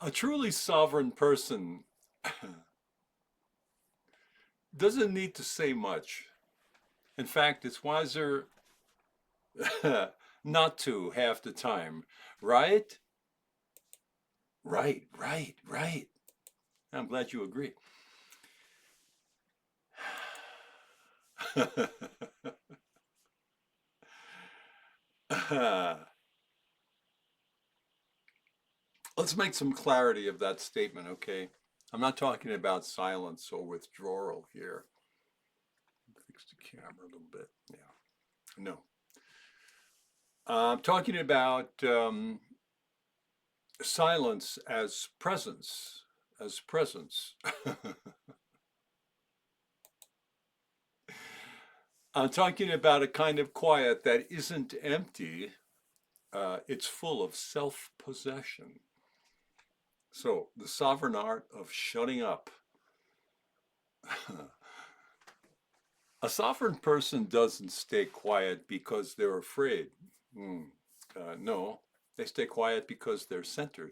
A truly sovereign person doesn't need to say much. In fact, it's wiser not to half the time, right? Right, right, right. I'm glad you agree. Let's make some clarity of that statement, okay? I'm not talking about silence or withdrawal here. Fix the camera a little bit. Yeah. No. I'm talking about silence as presence, as presence. I'm talking about a kind of quiet that isn't empty, it's full of self possession. So, the sovereign art of shutting up. A sovereign person doesn't stay quiet because they're afraid. Mm, no, they stay quiet because they're centered.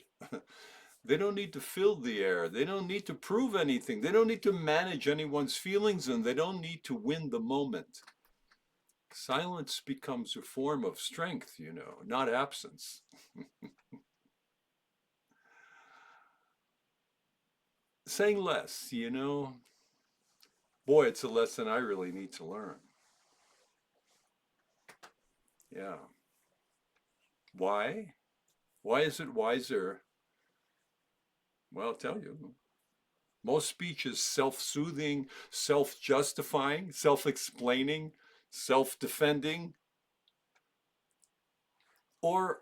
They don't need to fill the air. They don't need to prove anything. They don't need to manage anyone's feelings and they don't need to win the moment. Silence becomes a form of strength, not absence. Saying less. Boy, it's a lesson I really need to learn. Yeah. Why? Why is it wiser? Well, I'll tell you. Most speech is self soothing, self justifying, self explaining, self defending, or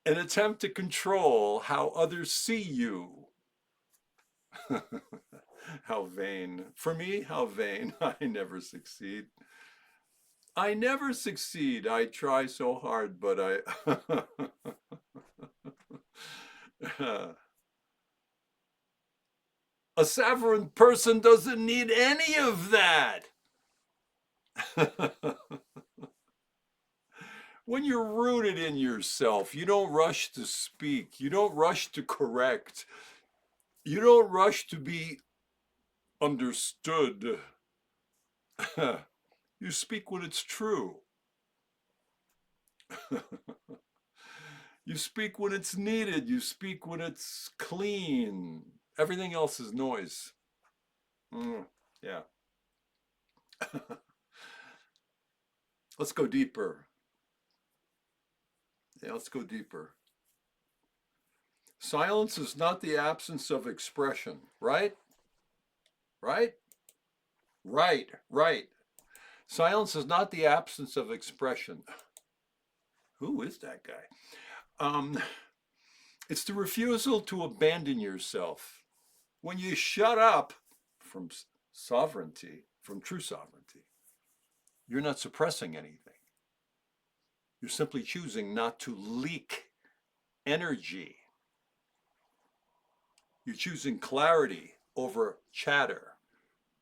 an attempt to control how others see you. How vain. For me, how vain. I never succeed. I never succeed. I try so hard, but a sovereign person doesn't need any of that. When you're rooted in yourself, you don't rush to speak, you don't rush to correct, you don't rush to be understood. You speak when it's true. You speak when it's needed. You speak when it's clean. Everything else is noise. Yeah. Let's go deeper. Yeah, let's go deeper. Silence is not the absence of expression, right? Right? Right, right. Silence is not the absence of expression. Who is that guy? Um, it's the refusal to abandon yourself. When you shut up from sovereignty, from true sovereignty, you're not suppressing anything. You're simply choosing not to leak energy. You're choosing clarity over chatter,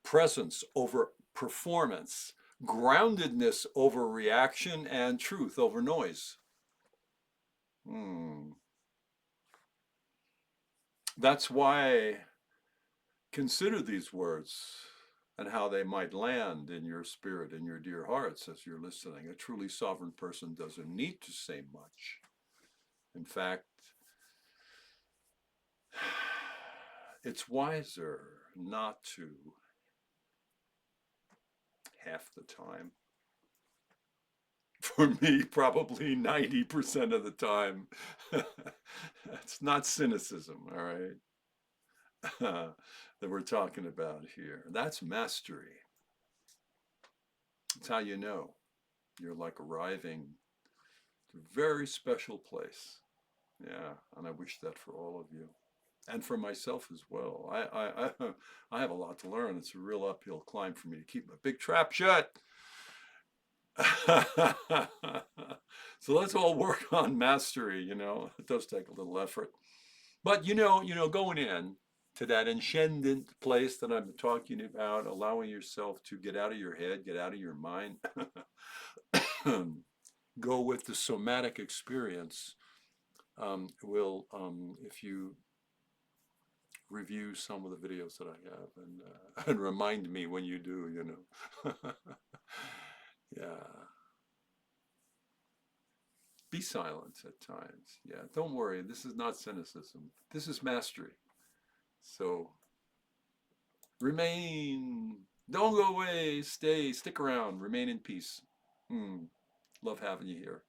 presence over performance, groundedness over reaction, and truth over noise. Hmm. That's why consider these words and how they might land in your spirit, in your dear hearts as you're listening. A truly sovereign person doesn't need to say much. In fact, it's wiser not to half the time. For me, probably 90% of the time. It's not cynicism, all right, that we're talking about here. That's mastery. It's how you know you're like arriving to a very special place. Yeah, and I wish that for all of you. And for myself as well. I have a lot to learn. It's a real uphill climb for me to keep my big trap shut. So let's all work on mastery. It does take a little effort. But going in to that enchanted place that I'm talking about, allowing yourself to get out of your head, get out of your mind, go with the somatic experience, if you review some of the videos that I have, and remind me when you do, you know. Yeah. Be silent at times. Yeah, don't worry. This is not cynicism. This is mastery. So remain. Don't go away. Stay. Stick around. Remain in peace. Love having you here.